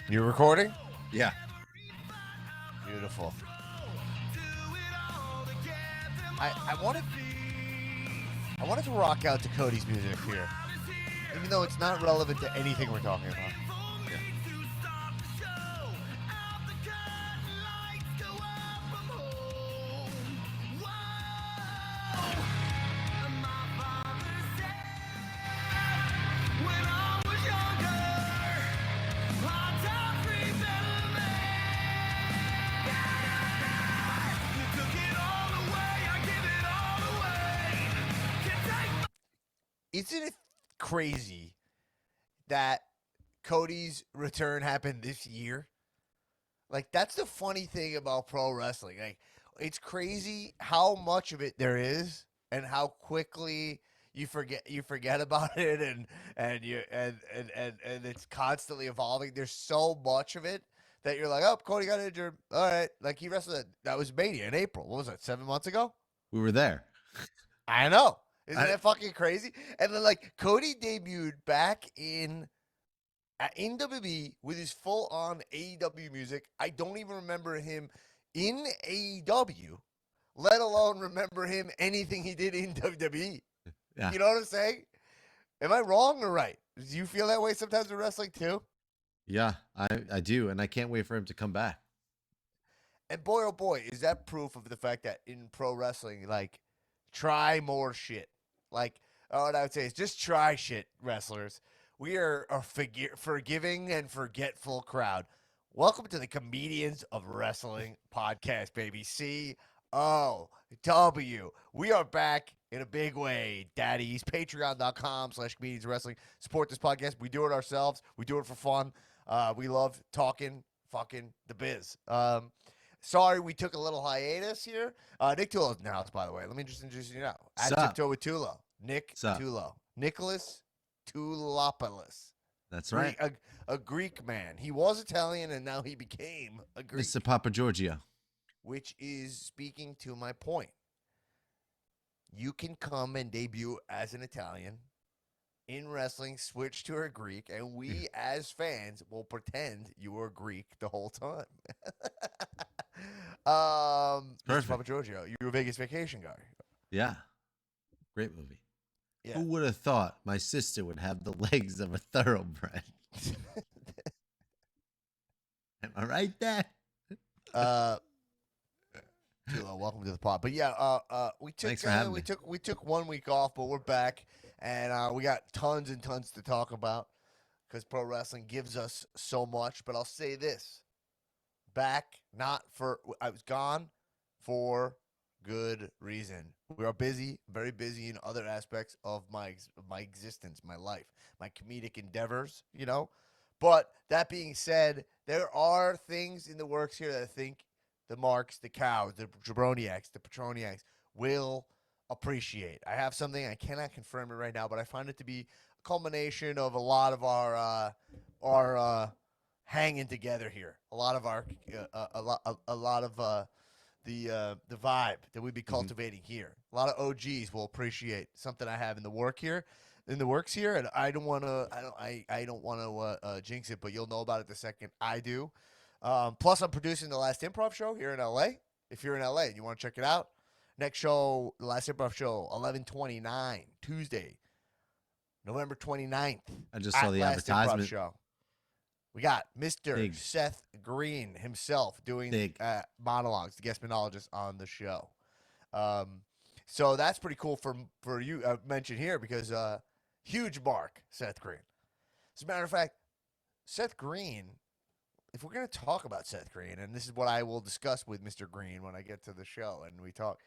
You're recording? Yeah. Beautiful. I wanted to rock out to Cody's music here, even though it's not relevant to anything we're talking about. Isn't it crazy that Cody's return happened this year? Like, that's the funny thing about pro wrestling. Like, it's crazy how much of it there is and how quickly you forget about it, and it's constantly evolving. There's so much of it that you're like, oh, Cody got injured. All right. Like, he wrestled that was Mania in April. What was that, 7 months ago? We were there. I know. Isn't that fucking crazy? And then, like, Cody debuted back in WWE with his full-on AEW music. I don't even remember him in AEW, let alone remember him anything he did in WWE. Yeah. You know what I'm saying? Am I wrong or right? Do you feel that way sometimes in wrestling too? Yeah, I do, and I can't wait for him to come back. And boy, oh boy, is that proof of the fact that in pro wrestling, like, try more shit. Like, what I would say is just try shit, wrestlers. We are a forgiving and forgetful crowd. Welcome to the Comedians of Wrestling podcast, baby. C-O-W. We are back in a big way, daddies. Patreon.com/Comedians of Wrestling. Support this podcast. We do it ourselves. We do it for fun. We love talking fucking the biz. Sorry, we took a little hiatus here. Nick Tullo's in the house, by the way. Let me just introduce you now. At Tiptoe with Tullo. Nick Tullo. Nicholas Tulopoulos. That's right. A Greek man. He was Italian, and now he became a Greek. Mr. Papa Giorgio. Which is speaking to my point. You can come and debut as an Italian in wrestling, switch to a Greek, and we as fans will pretend you were Greek the whole time. Mr. Papa Giorgio, you're a Vegas Vacation guy. Yeah. Great movie. Yeah. Who would have thought my sister would have the legs of a thoroughbred? Am I right, Dad? Tullo, welcome to the pod. But yeah, we took 1 week off, but we're back, and we got tons and tons to talk about because pro wrestling gives us so much. But I'll say this: I was gone for good reason. We are busy, very busy in other aspects of my existence, my life, my comedic endeavors, you know. But that being said, there are things in the works here that I think the Marks, the Cows, the Jabroniacs, the Petroniacs will appreciate. I have something, I cannot confirm it right now, but I find it to be a culmination of a lot of our hanging together here. A lot of our the vibe that we'd be cultivating here. A lot of OGs will appreciate something I have in the works here, and I don't want to jinx it, but you'll know about it the second I do. Plus, I'm producing the Last Improv show here in LA. If you're in LA and you want to check it out, next show, the Last Improv show, 11/29, Tuesday, November 29th. I just saw the advertisement. Show. We got Mr. Seth Green himself doing monologues, the guest monologist on the show. So that's pretty cool for you mention here because huge mark, Seth Green. As a matter of fact, Seth Green, if we're going to talk about Seth Green, and this is what I will discuss with Mr. Green when I get to the show and we talk.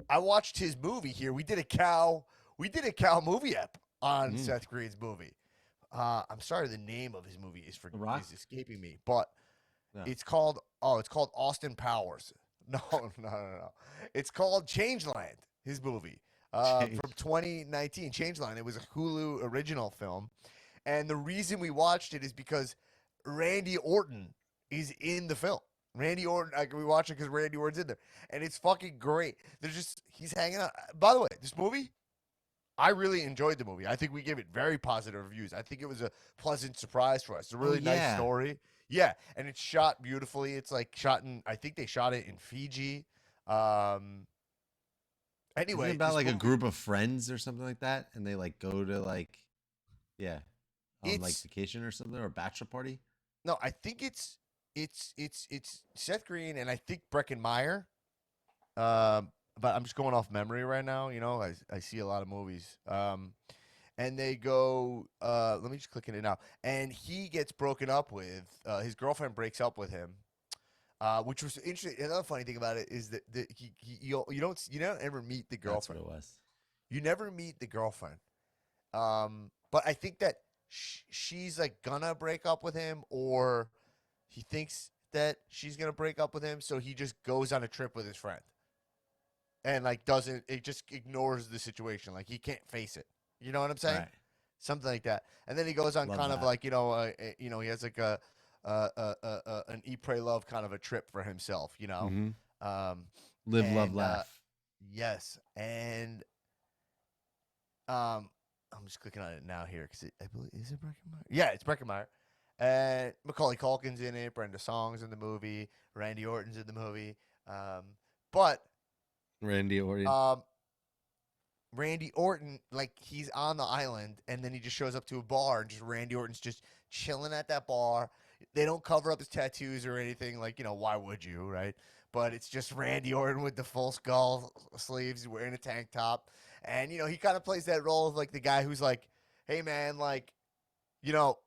I watched his movie here. We did a cow movie ep on Seth Green's movie. I'm sorry, the name of his movie is escaping me, but it's called Austin Powers. No. It's called Changeland, his movie from 2019. Changeland. It was a Hulu original film, and the reason we watched it is because Randy Orton is in the film. Randy Orton, we watch it because Randy Orton's in there, and it's fucking great. He's hanging out. By the way, this movie, I really enjoyed the movie. I think we gave it very positive reviews. I think it was a pleasant surprise for us. It's a really nice story. Yeah, and it's shot beautifully. It's like shot in. I think they shot it in Fiji. Um, Isn't it anyway, about this like a movie, group of friends or something like that, and they like go to like yeah on like it's vacation or something or a bachelor party? no, I think it's Seth Green and I think Breckin Meyer. But I'm just going off memory right now. You know, I see a lot of movies. And they go. Let me just click in it now. And he gets broken up with. His girlfriend breaks up with him. Which was interesting. Another funny thing about it is that you don't ever meet the That's what girlfriend. it was. You never meet the girlfriend. But I think that she's like gonna break up with him, or he thinks that she's gonna break up with him, so he just goes on a trip with his friend and like doesn't. It just ignores the situation, like he can't face it. You know what I'm saying? Right. Something like that. And then he goes on Love kind of that. like he has like an eat pray love kind of a trip for himself. Mm-hmm. Um, Live, love, and laugh. yes, and I'm just clicking on it now here because I believe is it Breckenmeyer? Yeah, it's Breckenmeyer. And Macaulay Culkin's in it. Brenda Song's in the movie. Randy Orton's in the movie. But Randy Orton. um, Randy Orton, like he's on the island, and then he just shows up to a bar, and just Randy Orton's just chilling at that bar. They don't cover up his tattoos or anything. Like why would you, right? But it's just Randy Orton with the full skull sleeves, wearing a tank top, and he kind of plays that role of like the guy who's like, "Hey man, like, you know,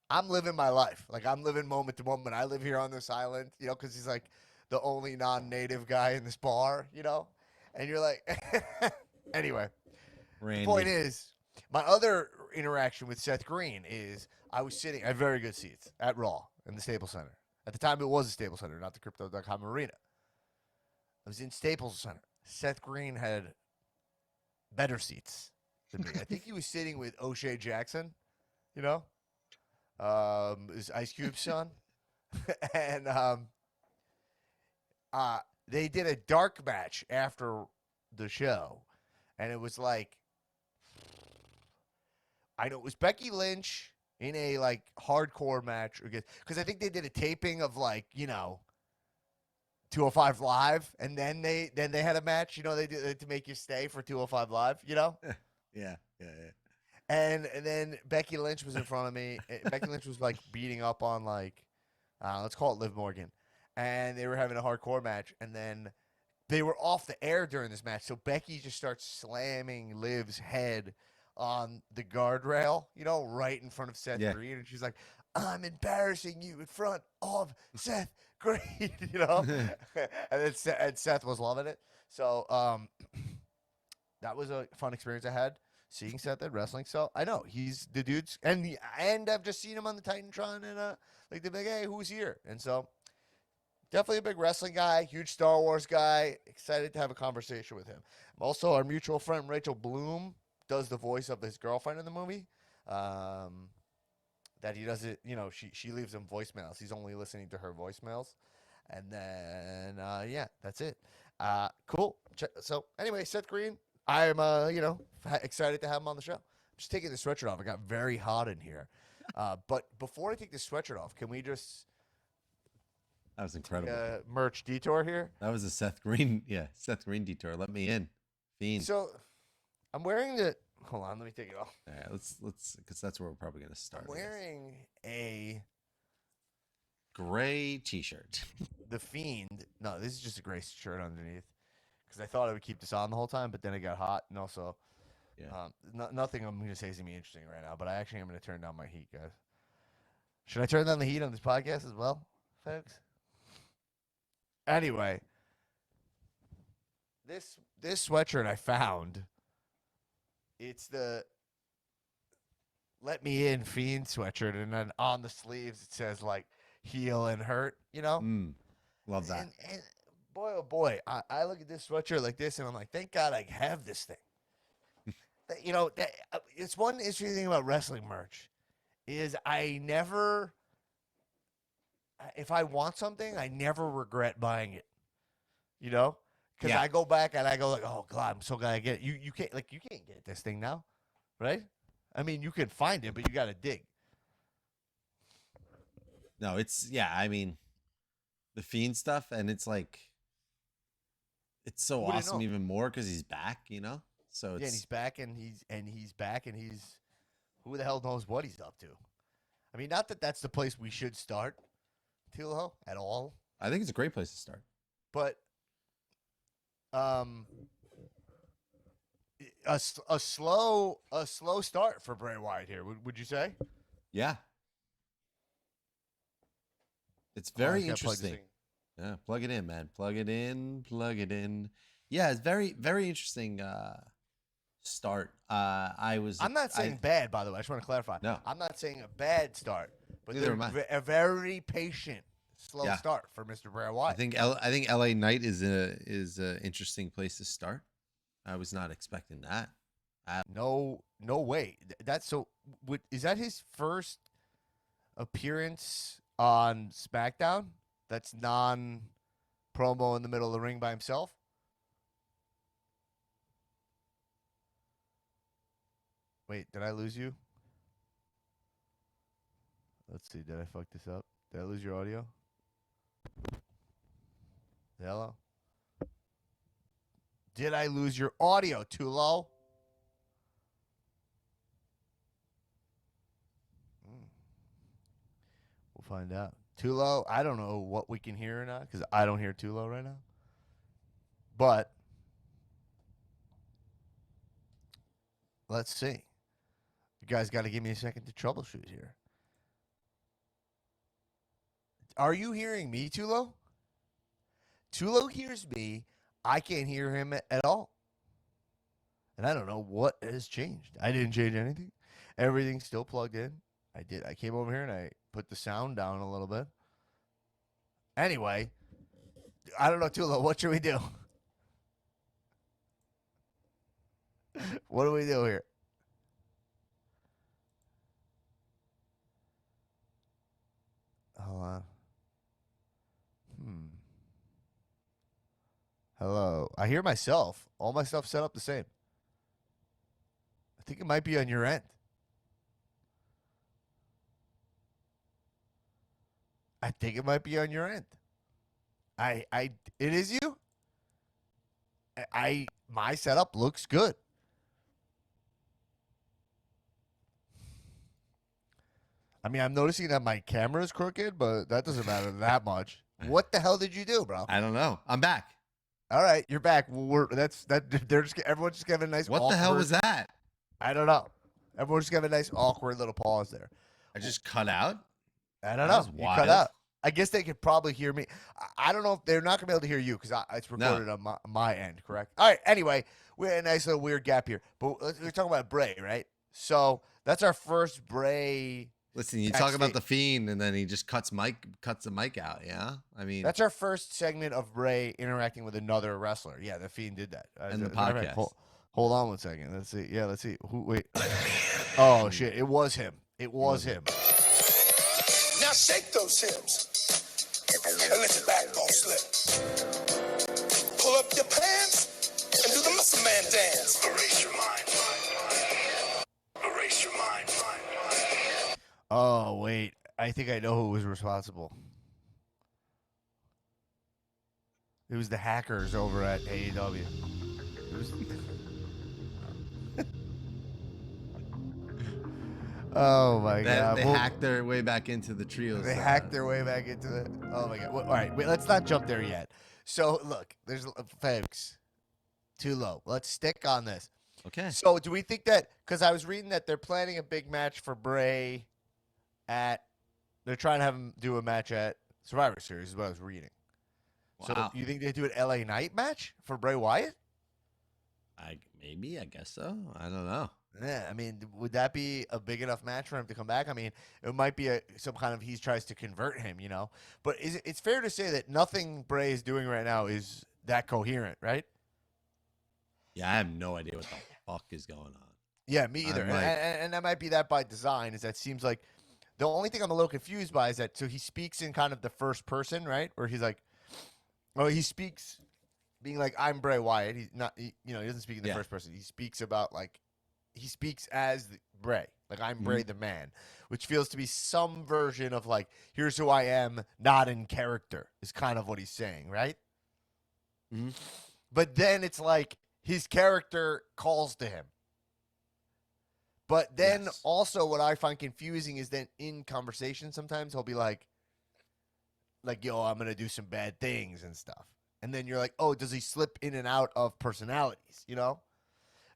I'm living my life. Like I'm living moment to moment. I live here on this island, because he's like the only non-native guy in this bar, and you're like, anyway." The point Randy. is, my other interaction with Seth Green is I was sitting at very good seats at Raw in the Staples Center. At the time, it was a Staples Center, not the Crypto.com Arena. I was in Staples Center. Seth Green had better seats than me. I think he was sitting with O'Shea Jackson, you know, is Ice Cube's son. And they did a dark match after the show. And it was like, I know it was Becky Lynch in a like hardcore match because I think they did a taping of like 205 Live, and then they had a match. They did to make you stay for 205 Live. Yeah. And then Becky Lynch was in front of me. Becky Lynch was like beating up on like let's call it Liv Morgan, and they were having a hardcore match, and then they were off the air during this match. So Becky just starts slamming Liv's head on the guardrail, right in front of Seth Yeah. Green. And she's like, "I'm embarrassing you in front of Seth Green," and Seth was loving it. So that was a fun experience I had seeing Seth at wrestling. So I know he's the dude's, and I've just seen him on the Titantron, and like they're like, "Hey, who's here?" And so definitely a big wrestling guy, huge Star Wars guy. Excited to have a conversation with him. Also, our mutual friend Rachel Bloom does the voice of his girlfriend in the movie. That he does it, she leaves him voicemails. He's only listening to her voicemails. And then, yeah, that's it. Cool. So, anyway, Seth Green, I'm, excited to have him on the show. I'm just taking the sweatshirt off. It got very hot in here. But before I take the sweatshirt off, can we just That was incredible. merch detour here? That was a Seth Green detour. Let me in. Fiend. So, I'm wearing the. Hold on, let me take it off. All right, let's because that's where we're probably gonna start. I'm wearing a gray T-shirt. The Fiend. No, this is just a gray shirt underneath because I thought I would keep this on the whole time, but then it got hot, and also, nothing I'm going to say is going to be interesting right now. But I actually am going to turn down my heat, guys. Should I turn down the heat on this podcast as well, folks? Anyway, this sweatshirt I found. It's the "Let Me In" Fiend sweatshirt, and then on the sleeves it says like "Heal and Hurt." Love that. And boy, oh boy, I look at this sweatshirt like this, and I'm like, thank God I have this thing. It's one interesting thing about wrestling merch is I never, if I want something, I never regret buying it. Because I go back and I go like, oh God, I'm so glad I get it. You can't get this thing now, right? I mean, you can find it, but you got to dig. No, it's I mean, the Fiend stuff, and it's like it's so Who would have awesome known? even more because he's back. So Yeah, and he's it's back, and he's back, and he's who the hell knows what he's up to. I mean, not that that's the place we should start, Tullo, at all, I think it's a great place to start. but um, a slow start for Bray Wyatt here. Would you say? Yeah, it's Oh, I very just gotta plug this interesting. thing. Yeah, plug it in, man. Plug it in. Plug it in. Yeah, it's very very interesting start. I'm not saying bad, by the way. I just want to clarify. No, I'm not saying a bad start, but neither am I. a very patient, slow Yeah, start for Mr. Bray Wyatt. I think LA Knight is a interesting place to start. I was not expecting that. No way. That's so. Is that his first appearance on SmackDown? That's non promo in the middle of the ring by himself. Wait, did I lose you? Let's see. Did I fuck this up? Did I lose your audio? Hello? Did I lose your audio, Tullo? We'll find out. Tullo, I don't know what we can hear or not because I don't hear Tullo right now. But let's see. You guys got to give me a second to troubleshoot here. Are you hearing me, Tullo? Tullo hears me. I can't hear him at all. And I don't know what has changed. I didn't change anything. Everything's still plugged in. I came over here and I put the sound down a little bit. Anyway, I don't know, Tullo. What should we do? What do we do here? Hold on. Hello. I hear myself. All my stuff set up the same. I think it might be on your end. I think it might be on your end. It is you? My setup looks good. I mean, I'm noticing that my camera is crooked, but that doesn't matter that much. What the hell did you do, bro? I don't know. I'm back. All right, you're back. Well, everyone's just giving a nice. What the hell was that? I don't know. Everyone's just giving a nice awkward little pause there. I just cut out. I don't know. You cut out. I guess they could probably hear me. I don't know if they're not gonna be able to hear you because it's recorded on my end. Correct. All right. Anyway, we had a nice little weird gap here, but we're talking about Bray, right? So that's our first Bray. Listen, you talk about the Fiend, and then he just cuts the mic out. Yeah, I mean that's our first segment of Bray interacting with another wrestler. Yeah, the Fiend did that. In the podcast. Hold on one second. Let's see. Yeah, let's see. Wait. Oh shit! It was him. It was him. Now shake those hips and let your backbone slip. Pull up your pants and do the muscle man dance. Erase your mind. Erase your mind. Oh, wait. I think I know who was responsible. It was the hackers over at AEW. It was... Oh, my God. They hacked their way back into the trios. They hacked their way back into the... Oh, my God. Well, all right. Wait, let's not jump there yet. So, look. There's... Folks. Too low. Let's stick on this. Okay. So, do we think that... Because I was reading that they're planning a big match for Bray... They're trying to have him do a match at Survivor Series is what I was reading. Wow. So you think they do an LA Knight match for Bray Wyatt? I guess so. I don't know. Yeah, I mean, would that be a big enough match for him to come back? I mean, it might be some kind of he tries to convert him, you know. But it's fair to say that nothing Bray is doing right now is that coherent, right? Yeah, I have no idea what the fuck is going on. Yeah, me either. And that might be that by design. Is that seems like. The only thing I'm a little confused by is that so he speaks in kind of the first person, right? Where he's like, oh, he speaks being like, I'm Bray Wyatt. He's not, he doesn't speak in the first person. He speaks about he speaks as Bray. Like, I'm Bray the Man, which feels to be some version of, like, here's who I am, not in character, is kind of what he's saying, right? Mm-hmm. But then it's like his character calls to him. But then also what I find confusing is that in conversation sometimes he'll be like, yo, I'm going to do some bad things and stuff. And then you're like, oh, does he slip in and out of personalities, you know?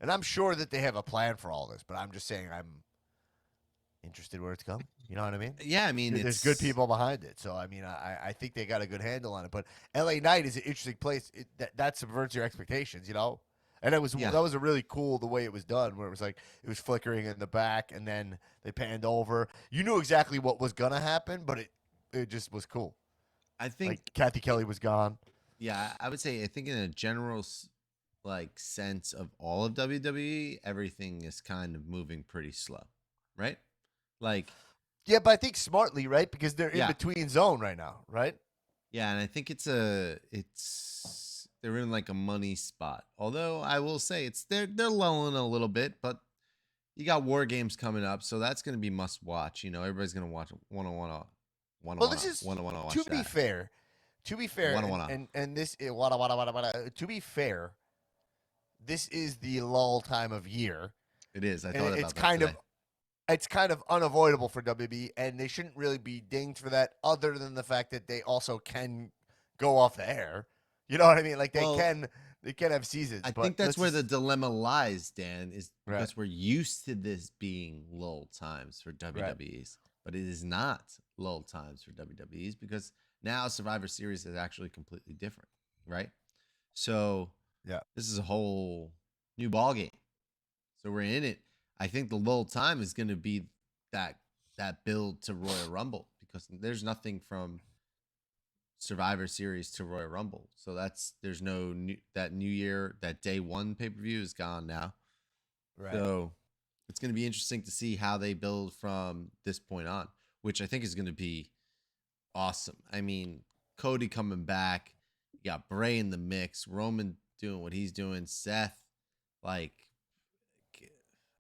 And I'm sure that they have a plan for all this, but I'm just saying I'm interested where it's going. You know what I mean? Yeah, I mean, there's good people behind it. So, I mean, I think they got a good handle on it. But LA Knight is an interesting place. That subverts your expectations, you know? And that was a really cool the way it was done, where it was like it was flickering in the back, and then they panned over. You knew exactly what was gonna happen, but it just was cool. I think like Kathy Kelly was gone. Yeah, I would say I think in a general like sense of all of WWE, everything is kind of moving pretty slow, right? Like, yeah, but I think smartly, right? Because they're in between zone right now, right? Yeah, and I think they're in like a money spot. Although I will say they're lulling a little bit, but you got War Games coming up, so that's going to be must watch. You know, everybody's going to watch Well, this is to be fair, and this to be fair, this is the lull time of year. It is. I thought it's kind of unavoidable for WWE, and they shouldn't really be dinged for that, other than the fact that they also can go off the air. You know what I mean? Like they can have seasons. I think that's where the dilemma lies, Dan, is because we're used to this being lull times for WWEs, but it is not lull times for WWEs because now Survivor Series is actually completely different, right? So this is a whole new ballgame. So we're in it. I think the lull time is going to be that build to Royal Rumble because there's nothing from Survivor Series to Royal Rumble. So there's no that New Year, that day one pay-per-view is gone now. Right. So it's going to be interesting to see how they build from this point on, which I think is going to be awesome. I mean, Cody coming back, you got Bray in the mix, Roman doing what he's doing, Seth, like,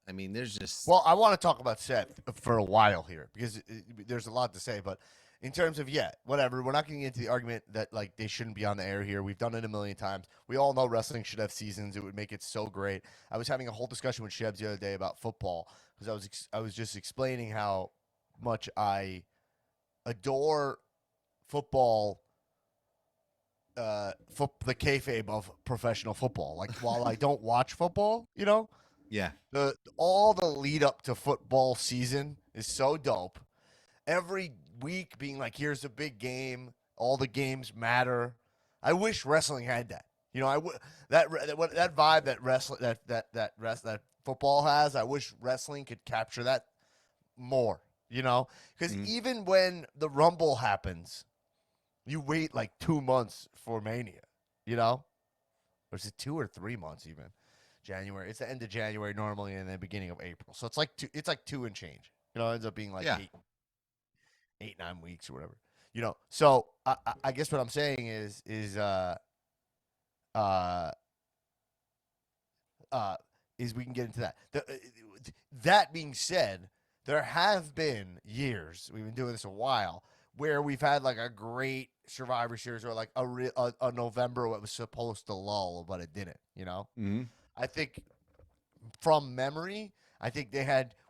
I mean, there's just... Well, I want to talk about Seth for a while here because there's a lot to say, but in terms of, whatever, we're not getting into the argument that, like, they shouldn't be on the air here. We've done it a million times. We all know wrestling should have seasons. It would make it so great. I was having a whole discussion with Shebs the other day about football because I was just explaining how much I adore football, the kayfabe of professional football. Like, while I don't watch football, you know? Yeah. All the lead up to football season is so dope. Every week being like, here's a big game. All the games matter. I wish wrestling had that. You know, that vibe that football has. I wish wrestling could capture that more. You know, because even when the Rumble happens, you wait like 2 months for Mania. You know, or is it 2 or 3 months even? January. It's the end of January normally, and the beginning of April. So it's like 2 and change. You know, it ends up being like 8-9 weeks or whatever. You know, so I guess what I'm saying is we can get into that. That being said, there have been years, we've been doing this a while, where we've had like a great Survivor Series or like a November what was supposed to lull, but it didn't, you know? Mm-hmm. I think from memory, I think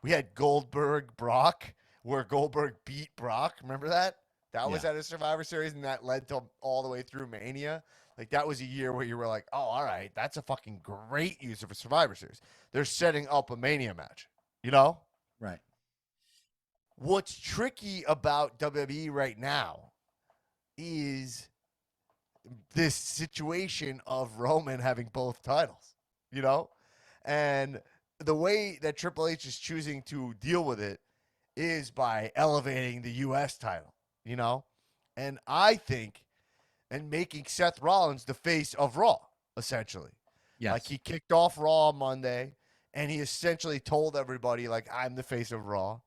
we had Goldberg Brock, where Goldberg beat Brock. Remember that? That was at a Survivor Series, and that led to all the way through Mania. Like, that was a year where you were like, oh, all right, that's a fucking great use of a Survivor Series. They're setting up a Mania match, you know? Right. What's tricky about WWE right now is this situation of Roman having both titles, you know? And the way that Triple H is choosing to deal with it is by elevating the U.S. title, you know? And I think, and making Seth Rollins the face of Raw, essentially. Yes. Like, he kicked off Raw on Monday, and he essentially told everybody, like, I'm the face of Raw.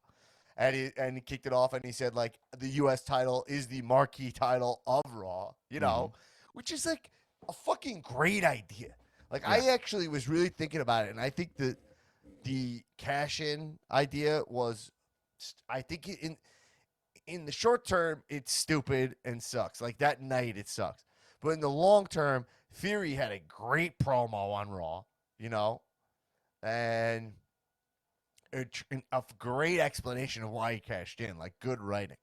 And he kicked it off, and he said, like, the U.S. title is the marquee title of Raw, you know? Which is, like, a fucking great idea. Like, I actually was really thinking about it, and I think that the cash-in idea was, I think in the short term, it's stupid and sucks. Like that night, it sucks. But in the long term, Theory had a great promo on Raw, and a great explanation of why he cashed in, like good writing,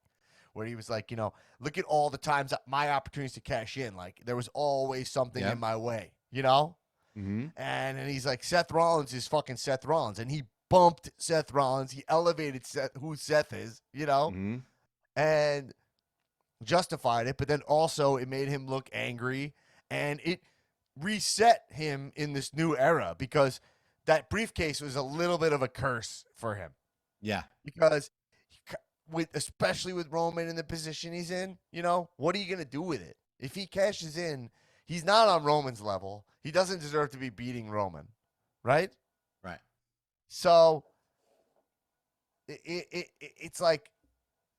where he was like, look at all the times my opportunities to cash in. Like there was always something in my way, Mm-hmm. And he's like, Seth Rollins is fucking Seth Rollins, and he bumped Seth Rollins. He elevated who Seth is, Mm-hmm. and justified it. But then also it made him look angry, and it reset him in this new era because that briefcase was a little bit of a curse for him. Yeah, because especially with Roman in the position he's in, what are you gonna do with it? If he cashes in, he's not on Roman's level. He doesn't deserve to be beating Roman, right? Right. So it's like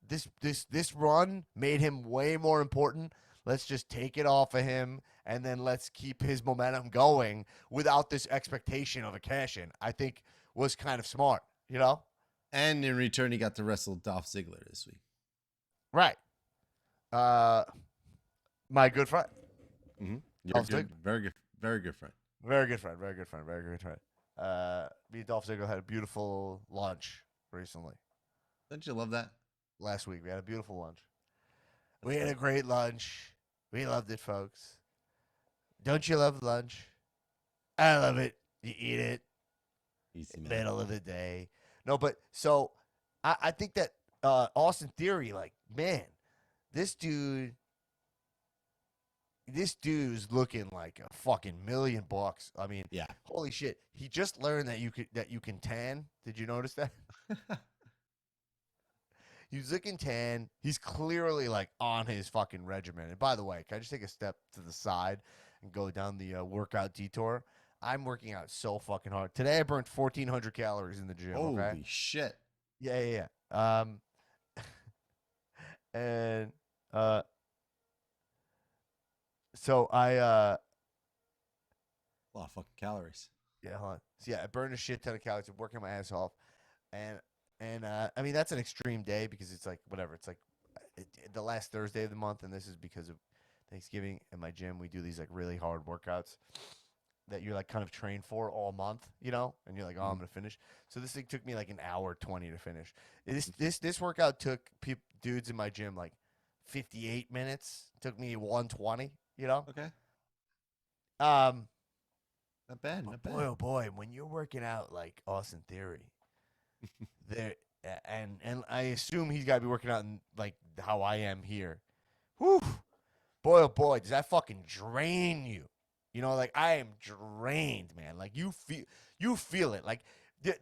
this run made him way more important. Let's just take it off of him, and then let's keep his momentum going without this expectation of a cash in. I think was kind of smart, And in return, he got to wrestle Dolph Ziggler this week. Right. My good friend. Mm-hmm. You're good, very good, very good friend. Very good friend. Very good friend. Very good friend. Me and Dolph Ziggler had a beautiful lunch recently. Don't you love that? Last week we had a beautiful lunch. We had a great lunch. We loved it, folks. Don't you love lunch? I love it. You eat it. Easy, man. Middle of the day. No, but so I think that Austin Theory, like, man, this dude's looking like a fucking $1 million. I mean, yeah. Holy shit. He just learned that you can tan. Did you notice that? He's looking tan. He's clearly like on his fucking regimen. And by the way, can I just take a step to the side and go down the workout detour? I'm working out so fucking hard. Today I burned 1,400 calories in the gym. Holy shit. Yeah. And so I a lot of fucking calories. Yeah, hold on. So yeah, I burned a shit ton of calories. I'm working my ass off, and I mean that's an extreme day because it's like whatever. It's like the last Thursday of the month, and this is because of Thanksgiving. In my gym, we do these like really hard workouts that you're like kind of trained for all month, and you're like, oh, I'm gonna finish. So this thing took me like an hour 20 to finish. This workout took dudes in my gym like 58 minutes. Took me 120. Okay. Not bad. Boy, oh boy, when you're working out like Austin Theory, there and I assume he's got to be working out in, like how I am here. Whew. Boy, oh boy, does that fucking drain you? Like I am drained, man. Like you feel it. Like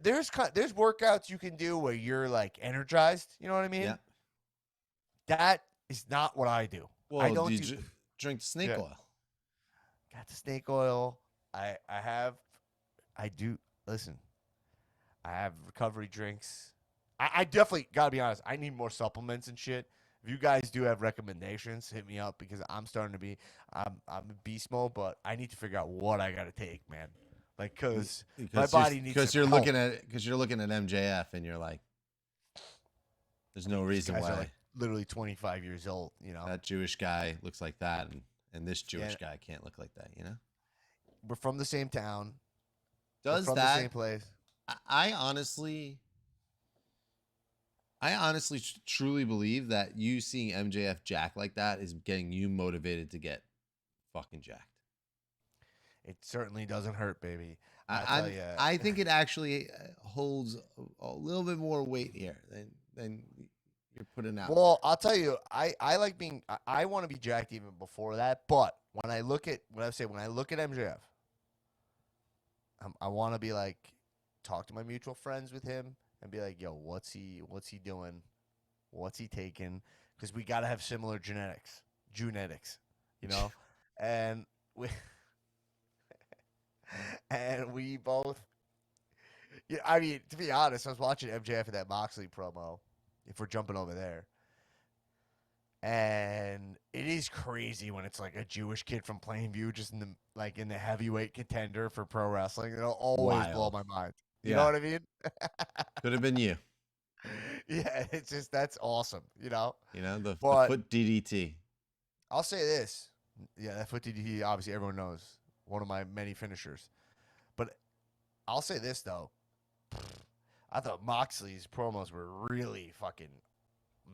there's workouts you can do where you're like energized. You know what I mean? Yeah. That is not what I do. Well, I don't drink snake oil. Got the snake oil. I do. Listen, I have recovery drinks. I definitely gotta be honest. I need more supplements and shit. If you guys do have recommendations, hit me up because I'm starting to be. I'm in beast mode, but I need to figure out what I gotta take, man. Like, because my body needs. Because you're looking at MJF and you're like, there's no reason why. Like literally 25 years old. That Jewish guy looks like that, and this Jewish guy can't look like that. We're from the same town. Does we're from that? The same place. I honestly truly believe that you seeing MJF jack like that is getting you motivated to get fucking jacked. It certainly doesn't hurt, baby. I think it actually holds a little bit more weight here than you're putting out. Well, I'll tell you, I like being. I want to be jacked even before that. But when I look at MJF, I want to be like, talk to my mutual friends with him and be like, yo, what's he doing? What's he taking? Because we got to have similar genetics, and we both. Yeah, I mean, to be honest, I was watching MJF in that Moxley promo. If we're jumping over there, and it is crazy when it's like a Jewish kid from Plainview just in the heavyweight contender for pro wrestling. It'll always blow my mind. You know what I mean? Could have been you. Yeah, it's just that's awesome. The But foot DDT. I'll say this. Yeah, that foot DDT, obviously everyone knows, one of my many finishers. But I'll say this though. I thought Moxley's promos were really fucking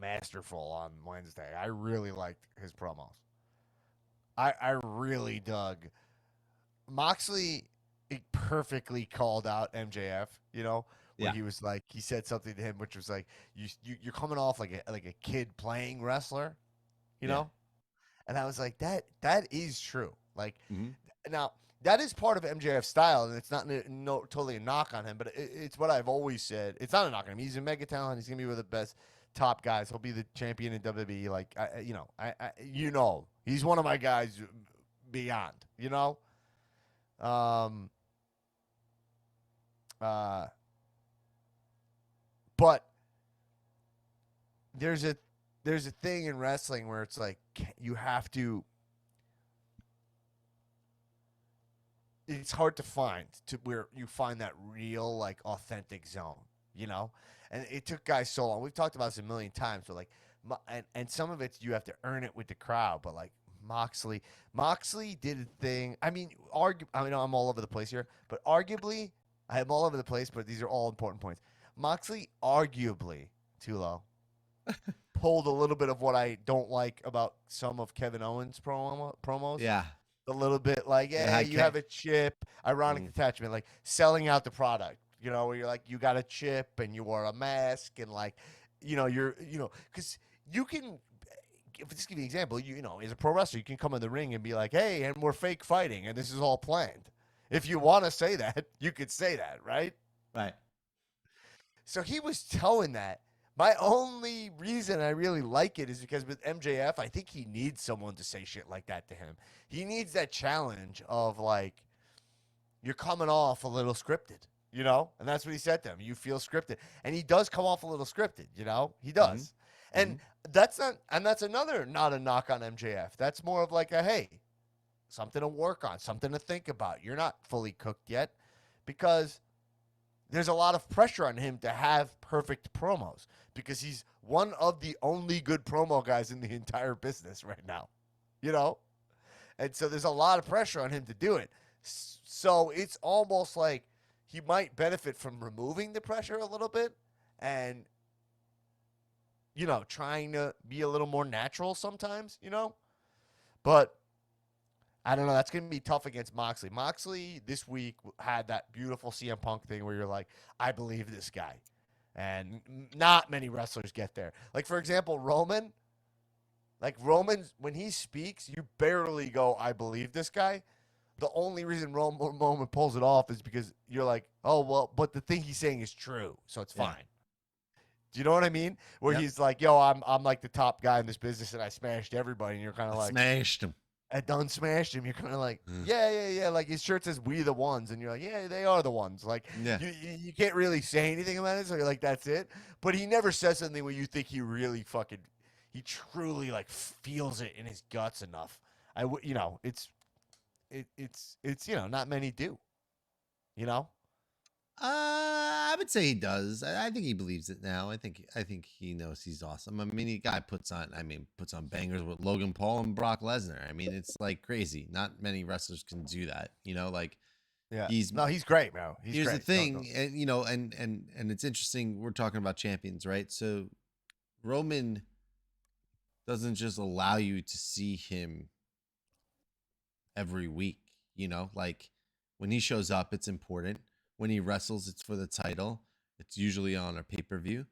masterful on Wednesday. I really liked his promos. I really dug Moxley. He perfectly called out MJF. Where he was like, he said something to him, which was like, you're coming off like a kid playing wrestler, know. And I was like, that is true. Like, now that is part of MJF's style, and it's not totally a knock on him, but it's what I've always said. It's not a knock on him. He's a mega talent. He's gonna be one of the best top guys. He'll be the champion in WWE. Like, he's one of my guys beyond. But there's a thing in wrestling where it's like you have to. It's hard to find where you find that real, like, authentic zone, and it took guys so long. We've talked about this a million times, but like, and some of it's you have to earn it with the crowd. But like Moxley did a thing. I mean, I know I'm all over the place here, but arguably, I am all over the place. But these are all important points. Moxley arguably, Tullo, pulled a little bit of what I don't like about some of Kevin Owens' promos. Yeah. A little bit like, hey, you have a chip, ironic attachment, like selling out the product, where you're like, you got a chip and you wore a mask and like, because you can, just give you an example, as a pro wrestler, you can come in the ring and be like, hey, and we're fake fighting and this is all planned. If you want to say that, you could say that, right? Right. So he was towing that. My only reason I really like it is because with MJF, I think he needs someone to say shit like that to him. He needs that challenge of like, you're coming off a little scripted, And that's what he said to him. You feel scripted. And he does come off a little scripted, He does. And that's another, not a knock on MJF. That's more of like a, hey, something to work on, something to think about. You're not fully cooked yet because there's a lot of pressure on him to have perfect promos because he's one of the only good promo guys in the entire business right now, And so there's a lot of pressure on him to do it. So it's almost like he might benefit from removing the pressure a little bit and, trying to be a little more natural sometimes, But I don't know. That's going to be tough against Moxley. Moxley this week had that beautiful CM Punk thing where you're like, I believe this guy. And not many wrestlers get there. Like, for example, Roman, when he speaks, you barely go, I believe this guy. The only reason Roman pulls it off is because you're like, oh, well, but the thing he's saying is true, so it's fine. Do you know what I mean? Where he's like, yo, I'm like the top guy in this business and I smashed everybody. And you're kind of like, smashed him. I done smashed him. You're kind of like, yeah. Like his shirt says "We the ones," and you're like, yeah, they are the ones. Like, you can't really say anything about it, so you're like, that's it. But he never says something where you think he really he truly like feels it in his guts enough. It's not many do. I would say he does. I think he believes it now. I think he knows he's awesome. I mean, the guy puts on bangers with Logan Paul and Brock Lesnar. I mean, it's like crazy. Not many wrestlers can do that. He's great, bro. Here's the thing, and it's interesting. We're talking about champions, right? So Roman doesn't just allow you to see him every week. Like when he shows up, it's important. When he wrestles, it's for the title. It's usually on a pay-per-view.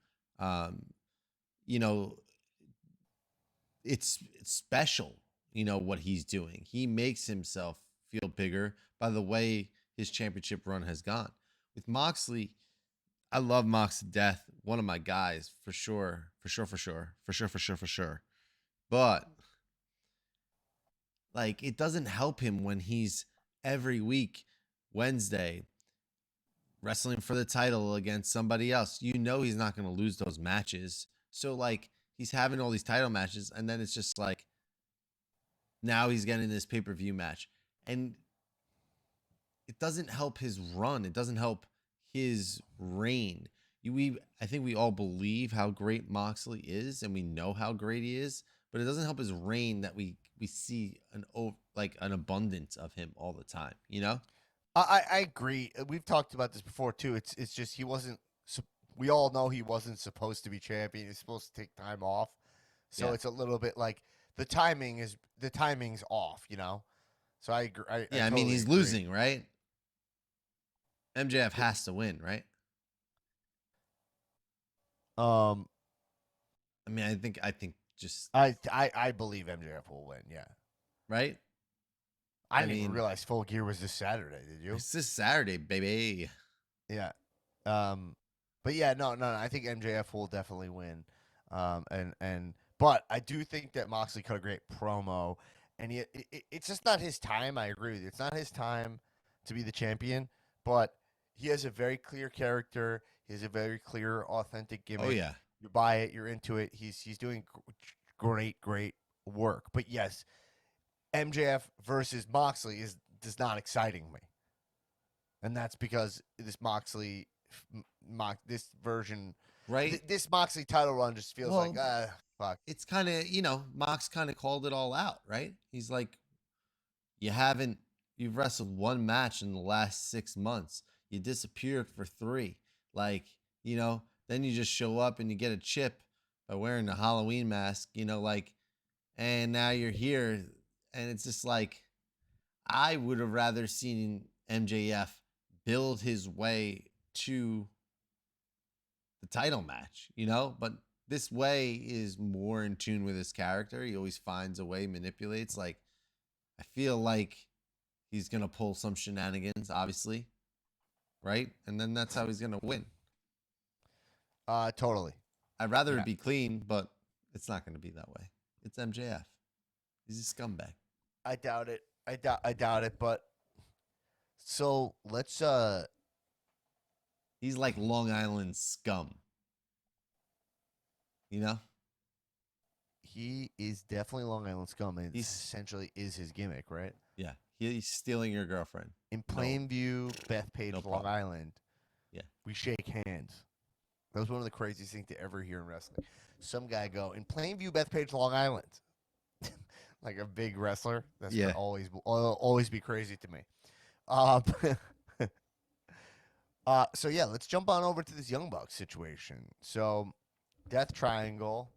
It's special, what he's doing. He makes himself feel bigger by the way his championship run has gone. With Moxley, I love Mox to death. One of my guys, for sure. But like, it doesn't help him when he's every week, Wednesday, wrestling for the title against somebody else. He's not going to lose those matches. So like, he's having all these title matches, and then it's just like, now he's getting this pay-per-view match, and it doesn't help his run. It doesn't help his reign. I think we all believe how great Moxley is, and we know how great he is, but it doesn't help his reign that we see an abundance of him all the time. You know? I agree. We've talked about this before too. It's just he wasn't. We all know he wasn't supposed to be champion. He's supposed to take time off, so it's a little bit like the timing's off. You know, so I agree. I mean, totally he's agree. losing, right? MJF has to win, right? I mean, I think just I believe MJF will win. Yeah. Right. I didn't even realize Full Gear was this Saturday. Did you? It's this Saturday, baby. Yeah. But yeah, no. I think MJF will definitely win. But I do think that Moxley cut a great promo, and it's just not his time. I agree with you. It's not his time to be the champion, but he has a very clear character. He has a very clear, authentic gimmick. Oh yeah. You buy it. You're into it. He's doing great work. But yes, MJF versus Moxley is not exciting me, and that's because this Moxley, this version, right? This Moxley title run just feels like fuck. It's kind of Mox kind of called it all out, right? He's like, you've wrestled one match in the last 6 months. You disappeared for 3, then you just show up and you get a chip by wearing a Halloween mask, and now you're here. And it's just like, I would have rather seen MJF build his way to the title match, but this way is more in tune with his character. He always finds a way, manipulates. Like, I feel like he's going to pull some shenanigans, obviously, right? And then that's how he's going to win. Totally. I'd rather it be clean, but it's not going to be that way. It's MJF. He's a scumbag. I doubt it. I doubt it. But so let's. He's like Long Island scum. He is definitely Long Island scum, and essentially is his gimmick, right? Yeah, he's stealing your girlfriend. In Plainview, Bethpage, Long Island. Yeah, we shake hands. That was one of the craziest things to ever hear in wrestling. Some guy go in Plainview, Bethpage, Long Island. Like a big wrestler. That's gonna always be crazy to me. So yeah, let's jump on over to this Young Bucks situation. So, Death Triangle.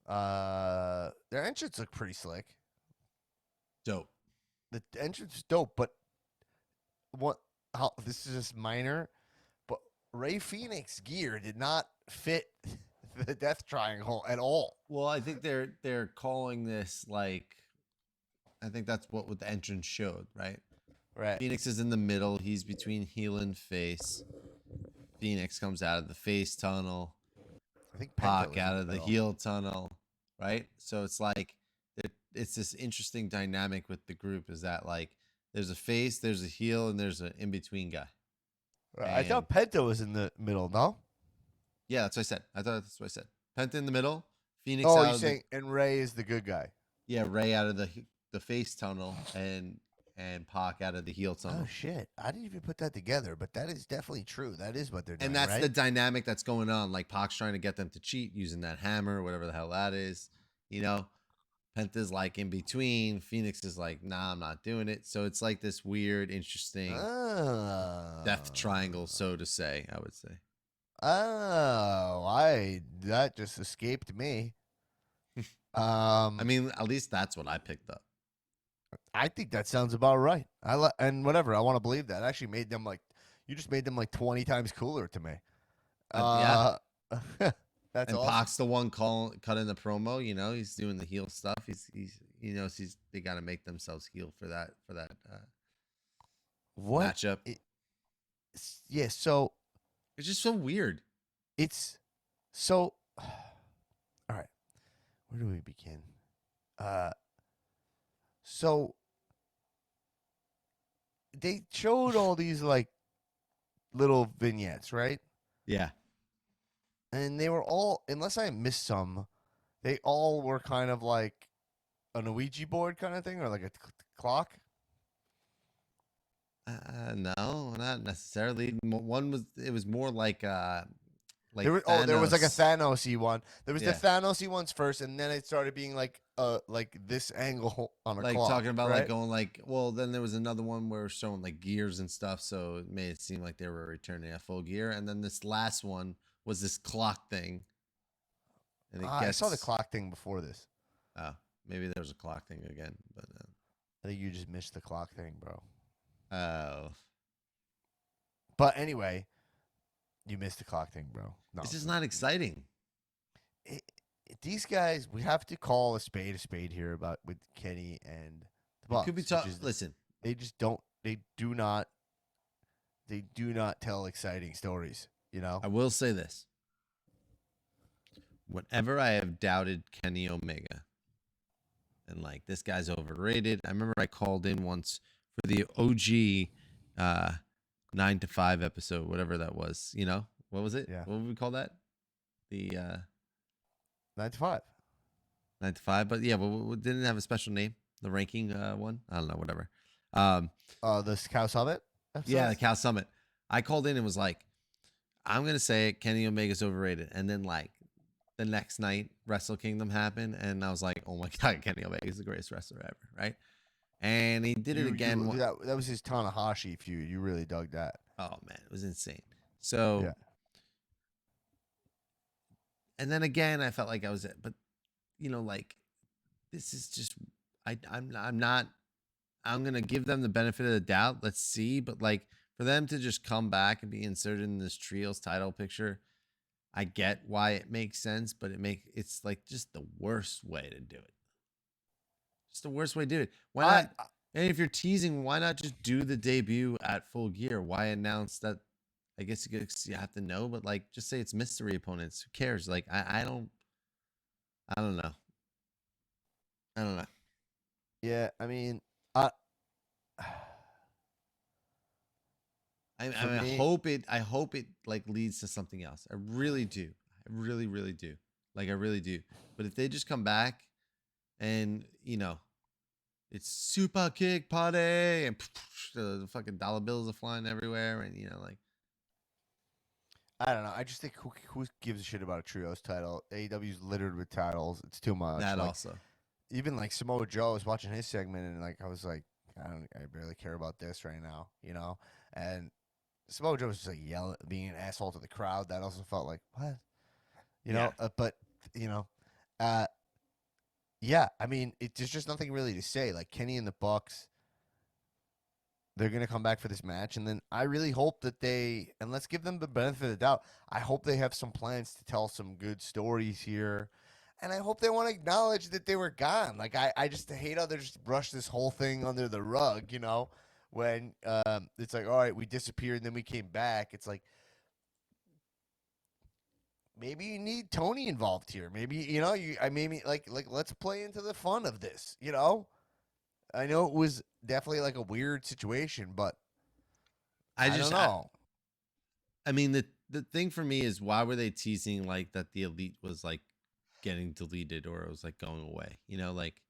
Their entrance looked pretty slick. Dope. The entrance is dope, but this is just minor, but Ray Phoenix gear did not fit the Death Triangle at all. Well, I think they're calling this I think that's what the entrance showed, right? Right. Phoenix is in the middle. He's between heel and face. Phoenix comes out of the face tunnel. I think Pac out of the heel tunnel, right? So it's like it's this interesting dynamic with the group. Is that there's a face, there's a heel, and there's an in between guy. Right. I thought Penta was in the middle. No. Yeah, that's what I said. I thought that's what I said. Penta in the middle. Phoenix. Oh, you're saying and Ray is the good guy. Yeah, Ray out of the face tunnel and Pac out of the heel tunnel. Oh shit! I didn't even put that together, but that is definitely true. That is what they're doing. And that's the dynamic that's going on. Like Pac's trying to get them to cheat using that hammer, or whatever the hell that is. Penta's in between. Phoenix is like, nah, I'm not doing it. So it's like this weird, interesting death triangle, so to say. I would say. Oh, that just escaped me. I mean, at least that's what I picked up. I think that sounds about right. And whatever, I want to believe that. I actually made them you just made them 20 times cooler to me. Yeah. That's and awesome. Pac's the one cutting the promo. He's doing the heel stuff. They got to make themselves heel for that matchup. Yeah. So it's just so weird. It's so. All right, where do we begin? So they showed all these little vignettes, right? Yeah. And they were all, unless I missed some, they all were kind of like, an Ouija board kind of thing, or like a clock. No, not necessarily. It was more like There was like a Thanos. Thanos-y one. There was the Yeah. Thanos-y ones first, and then it started being like this angle on a Like cloth, talking about right? like going like, well, then there was another one where it was showing like gears and stuff, so it made it seem like they were returning at full gear. And then this last one was this clock thing, and it I saw the gets clock thing before this. oh, maybe there was a clock thing again, but I think you just missed the clock thing, bro. oh, But anyway, you missed the clock thing, bro. No, it's just not exciting. These guys, we have to call a spade here about with Kenny and the Bucks. It could be tough. Listen, they just don't. They do not tell exciting stories. You know. I will say this: whenever I have doubted Kenny Omega, and like this guy's overrated. I remember I called in once for the OG 9 to 5 episode, whatever that was. You know, what was it? Yeah. What would we call that? The 9 to 5. 9 to 5, but yeah, well, didn't it have a special name? The ranking one? I don't know, whatever. This Cow Summit episode? Yeah, the Cal Summit. I called in and was like, I'm gonna say it, Kenny Omega's overrated. And then like the next night, Wrestle Kingdom happened, and I was like, oh my god, Kenny Omega is the greatest wrestler ever, right? And he did it again. That was his Tanahashi feud. You really dug that. Oh man, it was insane. So yeah. And then again, I felt like I was it, but you know, like this is just I'm not. I'm gonna give them the benefit of the doubt. Let's see, but like for them to just come back and be inserted in this trios title picture, I get why it makes sense, but it's like just the worst way to do it. Just the worst way to do it. Why not? And if you're teasing, why not just do the debut at Full Gear? Why announce that? I guess you have to know, but like just say it's mystery opponents. Who cares? Like I don't know. I don't know. Yeah, I mean, I hope it like leads to something else. I really do. I really, really do. Like I really do. But if they just come back and you know, it's super kick party and the fucking dollar bills are flying everywhere and you know, like I don't know. I just think who gives a shit about a trios title? AEW's littered with titles. It's too much. That like, also. Even like Samoa Joe, I was watching his segment and like I was like, I barely care about this right now, you know. And Samoa Joe was just like yelling, being an asshole to the crowd. That also felt like what, you know. But you know, yeah. I mean, there's just nothing really to say. Like Kenny and the Bucks, they're gonna come back for this match, and then I really hope that and let's give them the benefit of the doubt. I hope they have some plans to tell some good stories here. And I hope they want to acknowledge that they were gone. Like I just hate how they just brush this whole thing under the rug, you know, when it's like, all right, we disappeared and then we came back. It's like maybe you need Tony involved here. Maybe maybe like let's play into the fun of this, you know? I know it was definitely like a weird situation, but I don't know. I mean the thing for me is why were they teasing like that the Elite was like getting deleted or it was like going away, you know, like,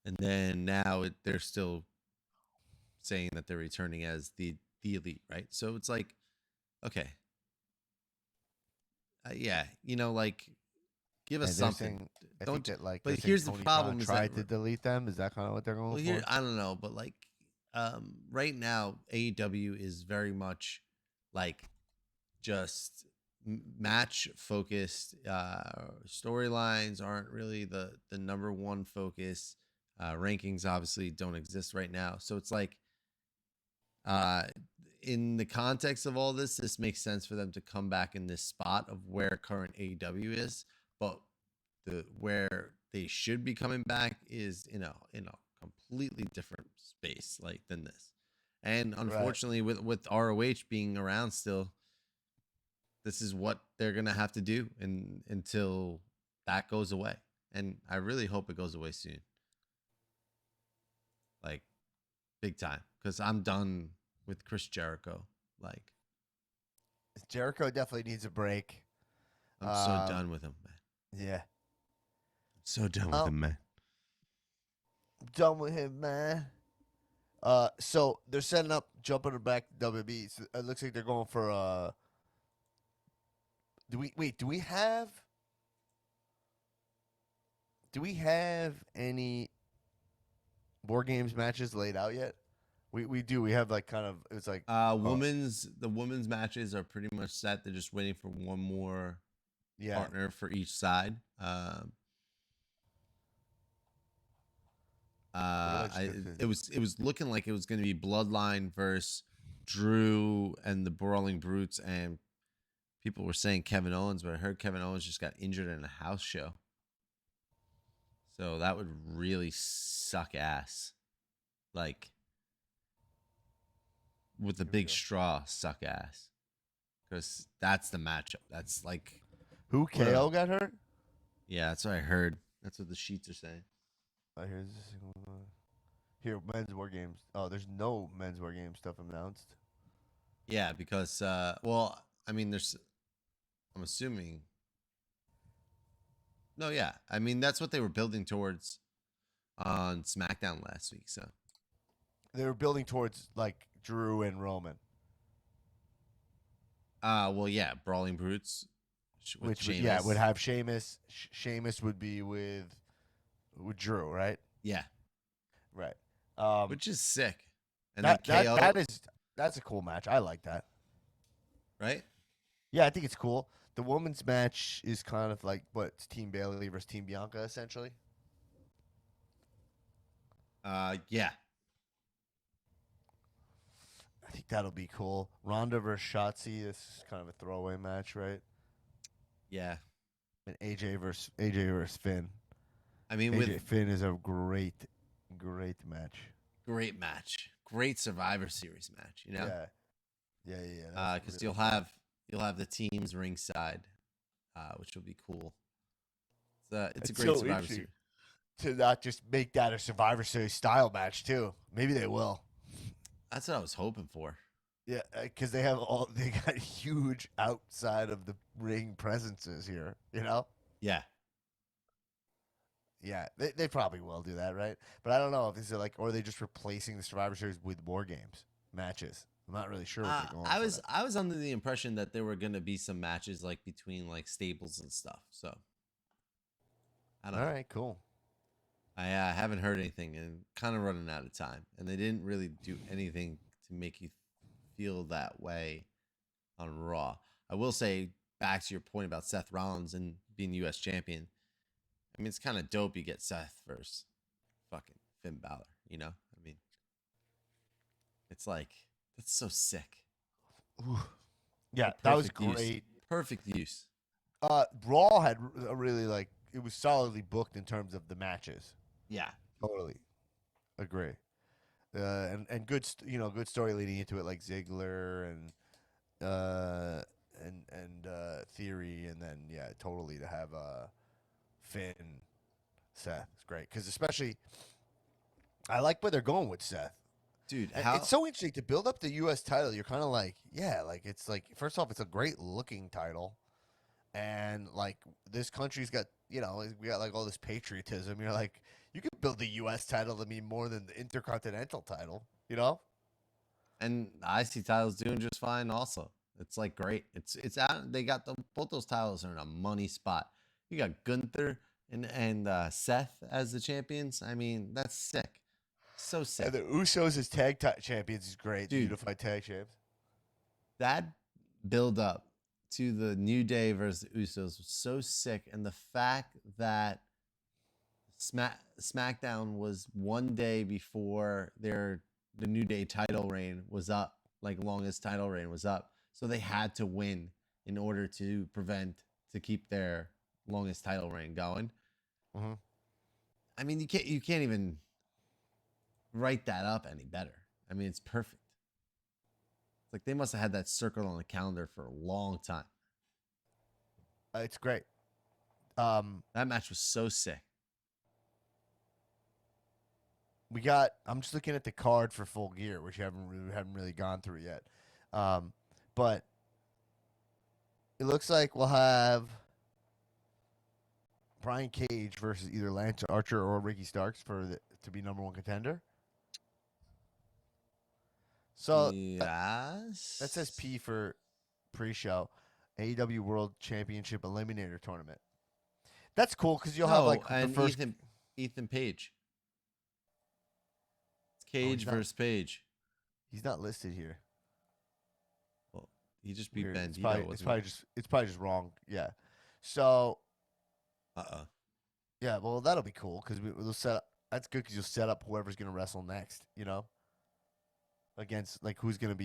and then now they're still saying that they're returning as the Elite, right? So it's like, okay, yeah, you know, like, give us something. Don't that, like, but here's the problem: is tried to delete them. Is that kind of what they're going for? I don't know, but like, right now AEW is very much like just match focused. Storylines aren't really the number one focus. Rankings obviously don't exist right now, so it's like in the context of all this makes sense for them to come back in this spot of where current AEW is, but where they should be coming back is in a completely different space like than this. And unfortunately, with ROH being around still, this is what they're gonna have to do until that goes away. And I really hope it goes away soon, like big time, because I'm done with Chris Jericho. Like Jericho definitely needs a break. I'm so done with him, man. Yeah, I'm so done with him, man. Done with him, man. So they're setting up, jumping back to WB. So it looks like they're going for do we have any War Games matches laid out yet? We do. We have like kind of it's like the women's matches are pretty much set. They're just waiting for one more partner for each side. It was looking like it was going to be Bloodline versus Drew and the Brawling Brutes, and people were saying Kevin Owens, but I heard Kevin Owens just got injured in a house show. So that would really suck ass. Like, with the big straw, suck ass. Because that's the matchup. That's like... Who, KO got hurt? Yeah, that's what I heard. That's what the sheets are saying. Here, men's War Games. Oh, there's no men's War Games stuff announced. Yeah, because, well, I mean, I'm assuming... No, yeah. I mean, that's what they were building towards on SmackDown last week, so... They were building towards, like, Drew and Roman. Well, yeah, Brawling Brutes. Which would have Sheamus. Sheamus would be with Drew, right? Yeah. Right. Which is sick. And that's a cool match. I like that. Right? Yeah, I think it's cool. The women's match is kind of like it's Team Bayley versus Team Bianca, essentially. Yeah. I think that'll be cool. Ronda versus Shotzi. This is kind of a throwaway match, right? Yeah. And AJ versus Finn. I mean, Finn is a great match. Great match. Great Survivor Series match. You know. Yeah. Because you'll have the teams ringside, which will be cool. It's a great Survivor Series. To not just make that a Survivor Series style match too. Maybe they will. That's what I was hoping for. Yeah, because they got huge outside of the ring presences here. You know. Yeah. Yeah, they probably will do that, right? But I don't know if this is or are they just replacing the Survivor Series with War Games matches? I'm not really sure what they're going. I was under the impression that there were going to be some matches like between like stables and stuff. So I don't know. All right, cool. I haven't heard anything and kind of running out of time. And they didn't really do anything to make you feel that way on Raw. I will say, back to your point about Seth Rollins and being U.S. champion. I mean, it's kind of dope you get Seth versus fucking Finn Balor, you know? I mean, it's like, that's so sick. Ooh. Yeah, that was great. Perfect use. Raw had a really, it was solidly booked in terms of the matches. Yeah. Totally. Agree. And good, good story leading into it, like Ziggler and Theory, and then, totally to have Finn, Seth. It's great. Because especially, I like where they're going with Seth. Dude, it's so interesting to build up the U.S. title. You're kind of it's like, first off, it's a great looking title. And this country's got, we got all this patriotism. You're like, you could build the U.S. title to mean more than the Intercontinental title, you know? And the IC title's doing just fine also. It's great. It's out. They got both those titles are in a money spot. You got Gunther and Seth as the champions. I mean, that's sick. So sick. And the Usos as tag champions is great. Dude, unified tag champs. That build up to the New Day versus the Usos was so sick. And the fact that SmackDown was one day before the New Day title reign was up, longest title reign was up. So they had to win in order to keep their longest title reign going. Mm-hmm. I mean, you can't even write that up any better. I mean, it's perfect. It's like they must have had that circled on the calendar for a long time. It's great. That match was so sick. I'm just looking at the card for Full Gear, which we haven't really gone through yet. But it looks like we'll have Brian Cage versus either Lance Archer or Ricky Starks to be number one contender. So yes, that says P for pre-show. AEW World Championship Eliminator Tournament. That's cool because you'll have like and the first. Ethan Page. It's Oh, Cage versus Page. He's not listed here. Well, he just beat Weird. Bandito. It's probably just wrong. Yeah. So. Yeah, well, that'll be cool because we'll set up. That's good because you'll set up whoever's gonna wrestle next. You know, against like who's gonna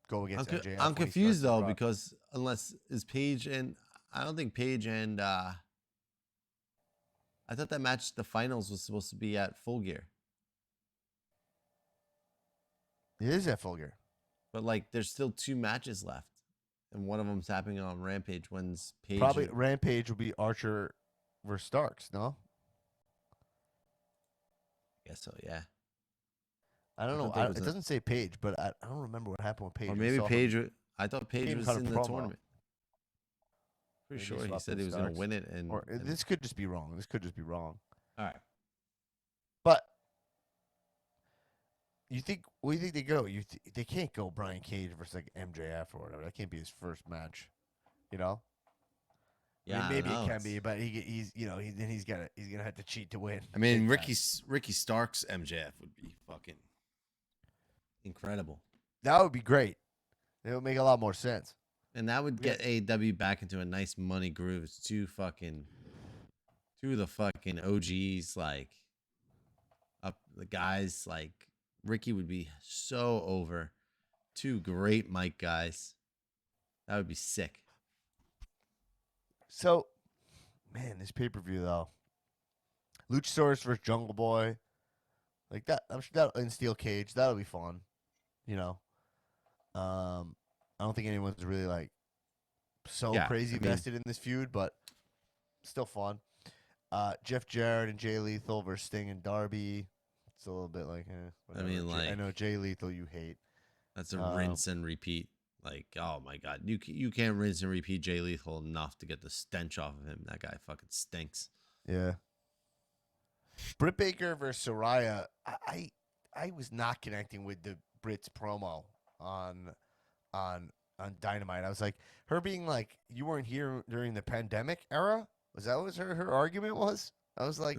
go against MJF. I'm confused though because unless is Page and I don't think Page and I thought that match the finals was supposed to be at Full Gear. It is at Full Gear, but like there's still 2 matches left, and one of them's happening on Rampage. When's Page? Probably Rampage will be Archer versus Starks. No, I guess so. Yeah. I don't know. It doesn't say Page, but I don't remember what happened with Page. Or maybe Page. I thought Page was in the tournament. Pretty sure he said he was going to win it, and this could just be wrong. All right. But what do you think they go? They can't go Brian Cage versus like MJF or whatever. That can't be his first match. You know. Yeah, I mean, maybe it can be, but he's gonna have to cheat to win. I mean, Ricky Starks MJF would be fucking incredible. That would be great. It would make a lot more sense. And that would get AEW back into a nice money groove. It's two of the fucking OGs, like up the guys. Like Ricky would be so over. 2 great mic guys. That would be sick. So, man, this pay-per-view though, Luchasaurus versus Jungle Boy, like that. I'm sure that in Steel Cage, that'll be fun. You know, I don't think anyone's really like crazy vested in this feud, but still fun. Jeff Jarrett and Jay Lethal versus Sting and Darby. It's a little bit like, I mean, like I know Jay Lethal you hate. That's a rinse and repeat. Like, oh my god, you can't rinse and repeat Jay Lethal enough to get the stench off of him. That guy fucking stinks. Yeah. Britt Baker versus Soraya. I was not connecting with the Britt's promo on Dynamite. I was like, her being like, you weren't here during the pandemic era? Was that what her argument was? I was like,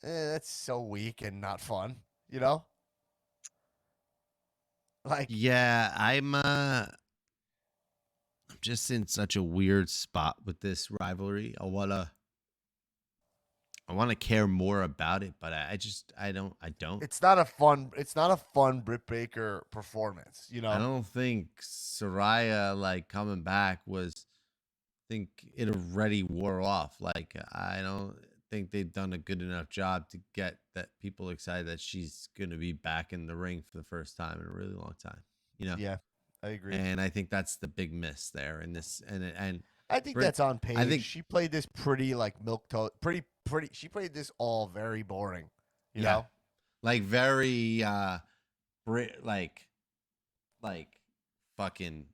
that's so weak and not fun, you know? Like, yeah, I'm just in such a weird spot with this rivalry. I wanna care more about it, but I don't. It's not a fun Britt Baker performance, you know. I don't think Soraya like coming back was. I think it already wore off. Like I don't think they've done a good enough job to get that people excited that she's gonna be back in the ring for the first time in a really long time. You know. Yeah, I agree. And I think that's the big miss there in this. And I think that's on Paige. I think she played this pretty like milquetoast, pretty. She played this all very boring, you know, like very like fucking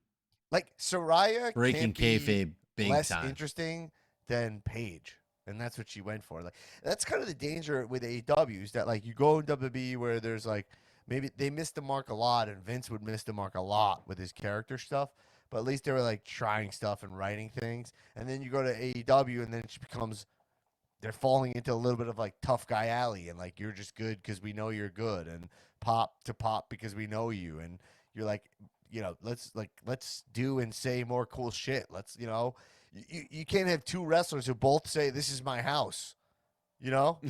like Soraya breaking kayfabe big less time. Interesting than Paige, and that's what she went for. Like that's kind of the danger with AEW is that like you go in WWE where there's like maybe they missed the mark a lot, and Vince would miss the mark a lot with his character stuff. But at least they were like trying stuff and writing things, and then you go to AEW, and then it becomes they're falling into a little bit of like tough guy alley, and like you're just good because we know you're good, and pop because we know you, and you're like, you know, let's do and say more cool shit. Let's, you know, you can't have 2 wrestlers who both say this is my house, you know.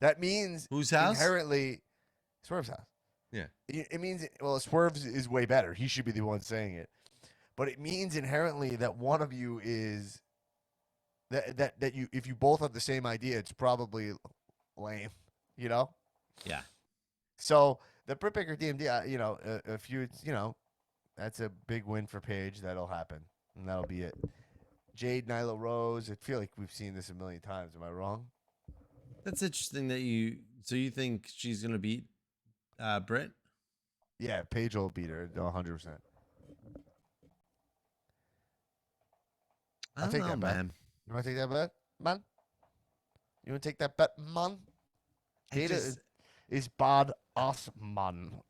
That means whose house? Inherently, Swerve's house. Yeah. It means Swerve is way better. He should be the one saying it, but it means inherently that one of you is. That you if you both have the same idea, it's probably lame, you know. Yeah. So the Britt Baker DMD, you know, a few, you know, that's a big win for Paige. That'll happen, and that'll be it. Jade, Nyla Rose. I feel like we've seen this a million times. Am I wrong? That's interesting that you. So you think she's gonna beat Britt? Yeah, Paige will beat her 100%. I'll take that, man. You want to take that bet, man? You want to take that bet, man? is Bad Osman.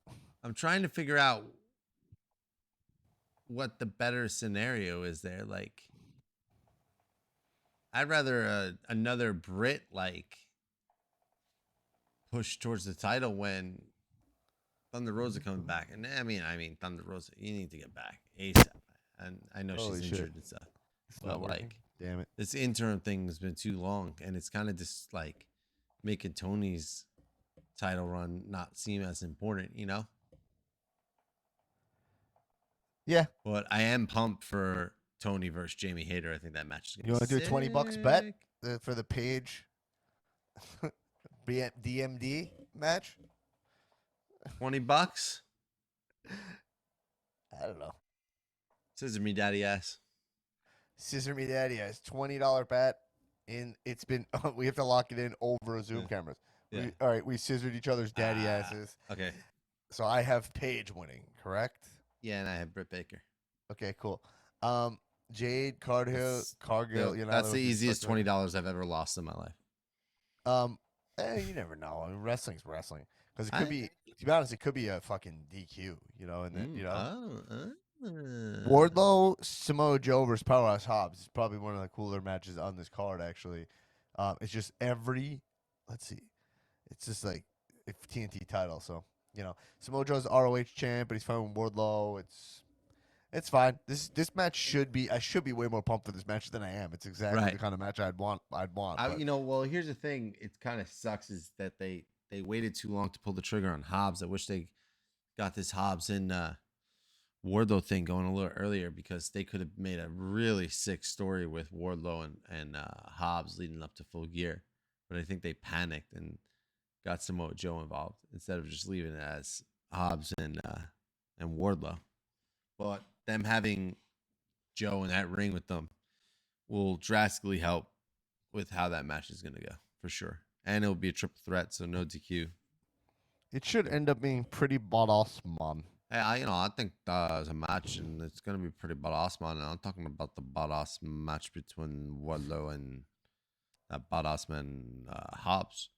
I'm trying to figure out what the better scenario is there. Like, I'd rather another Brit like push towards the title when Thunder Rosa comes back. And I mean Thunder Rosa, you need to get back ASAP. And I know Holy she's shit. injured and stuff. It's But not working. like, Damn it. this interim thing has been too long, and it's kind of just like making Tony's title run not seem as important, you know? Yeah. But I am pumped for Tony versus Jamie Hayter. I think that match is going to be You want to do a $20 bet for the Page DMD match? $20? I don't know. Scissor me daddy ass. Scissor me daddy has $20 bet. It's been we have to lock it in over a Zoom cameras. Yeah. All right, we scissored each other's daddy asses. Okay. So I have Paige winning, correct? Yeah, and I have Britt Baker. Okay, cool. Jade, Cargill, you know. That's the easiest $20 I've ever lost in my life. You never know. I mean, wrestling's wrestling. Because it could be, to be honest, it could be a fucking DQ, you know, and then, you know. Wardlow, Samoa Joe versus Powerhouse Hobbs is probably one of the cooler matches on this card, actually. It's just let's see. It's just like a TNT title, so, you know. Samoa Joe's ROH champ, but he's fighting Wardlow. It's fine. This match I should be way more pumped for this match than I am. It's exactly the kind of match I'd want. You know, well, here's the thing. It kind of sucks is that they waited too long to pull the trigger on Hobbs. I wish they got this Hobbs and Wardlow thing going a little earlier, because they could have made a really sick story with Wardlow and Hobbs leading up to Full Gear. But I think they panicked and got Samoa Joe involved instead of just leaving it as Hobbs and Wardlow. But them having Joe in that ring with them will drastically help with how that match is going to go, for sure. And it'll be a triple threat, so no DQ. It should end up being pretty badass, man. Hey, I think there's a match, and it's going to be pretty badass, man. And I'm talking about the badass match between Wardlow and badass man Hobbs.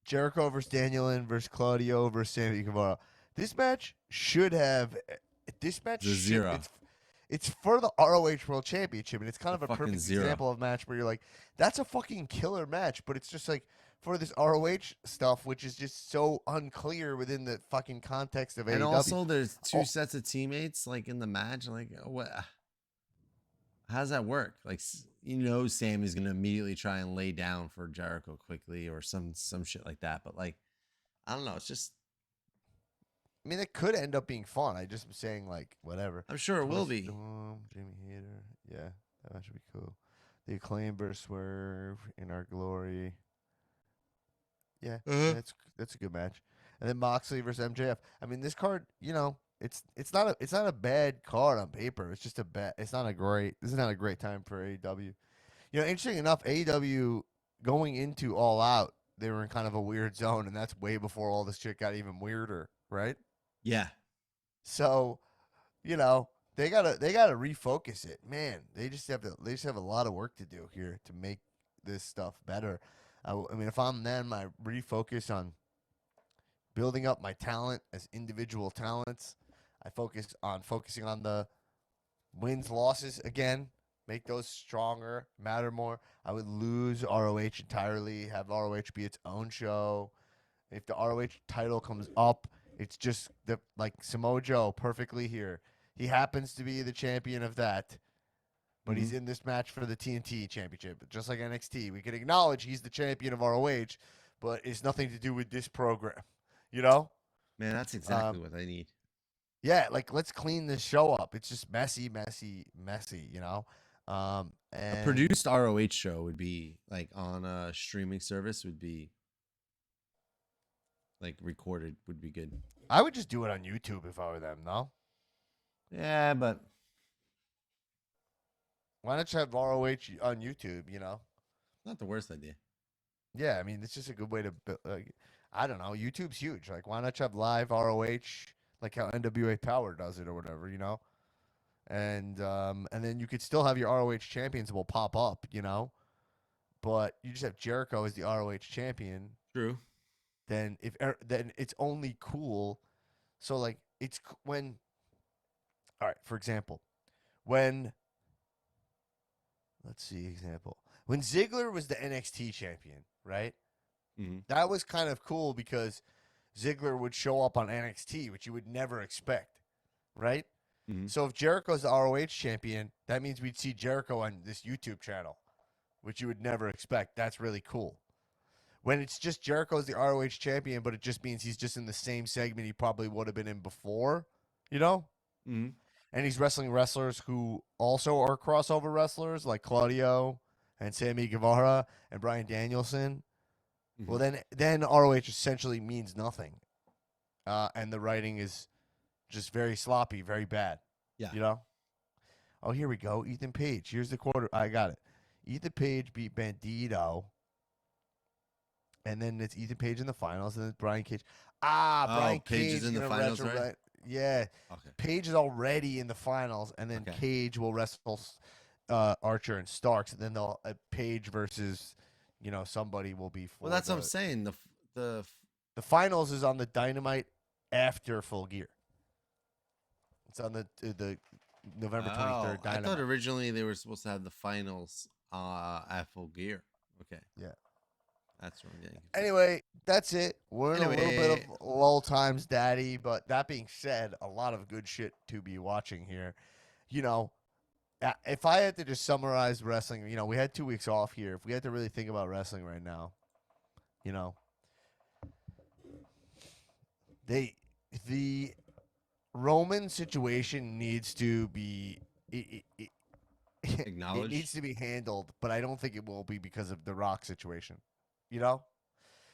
Jericho versus Danielin versus Claudio versus Sammy Guevara. This match should have. This match the zero. It's for the ROH World Championship, and it's kind of a perfect zero. example of a match where you're like, that's a fucking killer match, but it's just like for this ROH stuff, which is just so unclear within the fucking context of AEW. And also, there's two sets of teammates like in the match. Like, what? How does that work? Like, you know, Sammy's gonna immediately try and lay down for Jericho quickly or some shit like that. But like, I don't know. It's just. I mean, it could end up being fun. I just am saying, like, whatever. I'm sure it will be. Jamie Hayter. Yeah, that should be cool. The Acclaim versus Swerve in Our Glory. Yeah, that's a good match. And then Moxley versus MJF. I mean, this card, you know, it's not a bad card on paper. It's just this is not a great time for AEW. You know, interesting enough, AEW going into All Out, they were in kind of a weird zone, and that's way before all this shit got even weirder, right? Yeah. So, you know, they gotta refocus it. Man, they just have a lot of work to do here to make this stuff better. I mean, if I'm them, I refocus on building up my talent as individual talents. I focusing on the wins, losses again, make those stronger, matter more. I would lose ROH entirely, have ROH be its own show. If the ROH title comes up, it's just like Samoa Joe perfectly here. He happens to be the champion of that, but he's in this match for the TNT championship. Just like NXT, we can acknowledge he's the champion of ROH, but it's nothing to do with this program. You know? Man, that's exactly what I need. Yeah, like, let's clean this show up. It's just messy, you know? And a produced ROH show would be, like, on a streaming service would be, like, recorded would be good. I would just do it on YouTube if I were them, no? Yeah, but why not you have ROH on YouTube, you know? Not the worst idea. Yeah, I mean, it's just a good way to I don't know. YouTube's huge. Like, why not you have live ROH, like how NWA Power does it or whatever, you know? And then you could still have your ROH champions will pop up, you know? But you just have Jericho as the ROH champion. True. then then it's only cool. So like it's when, all right, for example, when let's see example when Ziggler was the NXT champion, right? Mm-hmm. That was kind of cool because Ziggler would show up on NXT, which you would never expect, right? Mm-hmm. So if Jericho's the ROH champion, that means we'd see Jericho on this YouTube channel, which you would never expect. That's really cool. When it's just Jericho's the ROH champion, but it just means he's just in the same segment he probably would have been in before, you know? Mm-hmm. And he's wrestling wrestlers who also are crossover wrestlers, like Claudio and Sammy Guevara and Bryan Danielson. Mm-hmm. Well, then ROH essentially means nothing. And the writing is just very sloppy, very bad. Yeah. You know? Oh, here we go. Ethan Page. Here's the quarter. I got it. Ethan Page beat Bandito. And then it's Ethan Page in the finals. And then Brian Cage. Brian Page Cage is in the finals, right? Yeah. Okay. Page is already in the finals. And then Cage will wrestle Archer and Starks. And then they'll Page versus, somebody will be for. Well, that's what I'm saying. The finals is on the Dynamite after Full Gear. It's on the November 23rd Dynamite. I thought originally they were supposed to have the finals at Full Gear. Okay. Yeah. That's what I'm getting. Anyway, that's it. We're in a little bit of lull times, Daddy. But that being said, a lot of good shit to be watching here. If I had to just summarize wrestling, we had 2 weeks off here. If we had to really think about wrestling right now, the Roman situation needs to be acknowledged. It needs to be handled, but I don't think it will be because of the Rock situation.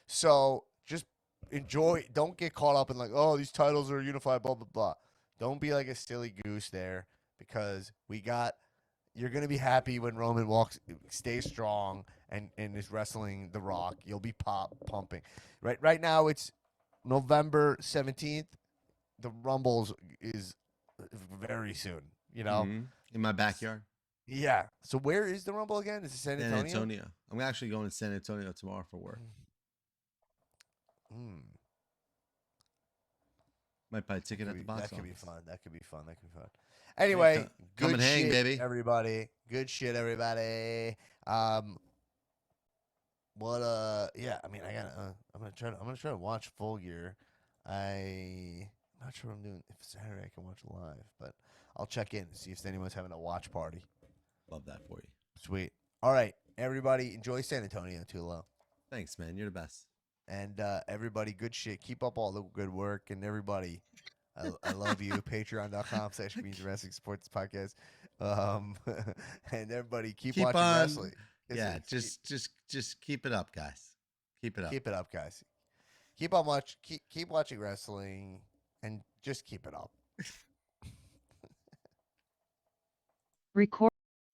So just enjoy. Don't get caught up in like, oh, these titles are unified, blah blah blah. Don't be like a silly goose there, because you're gonna be happy when Roman stays strong and is wrestling The Rock. You'll be pumping. Right now it's November 17th. The Rumbles is very soon. Mm-hmm. In my backyard. Yeah. So where is the Rumble again? Is it San Antonio? San Antonio. I'm actually going to San Antonio tomorrow for work. Might buy a ticket at the box office. That could be fun. Anyway, come and hang, shit, baby. Everybody. Good shit, everybody. Yeah, I mean, I'm gonna try to watch Full Gear. I'm not sure what I'm doing. If Saturday I can watch live, but I'll check in and see if anyone's having a watch party. Love that for you. Sweet. All right, everybody, enjoy San Antonio, Tullo. Thanks, man. You're the best. And everybody, good shit. Keep up all the good work. And everybody, I love you. Patreon.com/Queens Wrestling support this podcast. And everybody, keep watching wrestling. Yeah, just keep it up, guys. Keep it up. Keep it up, guys. Keep watching wrestling, and just keep it up. Record.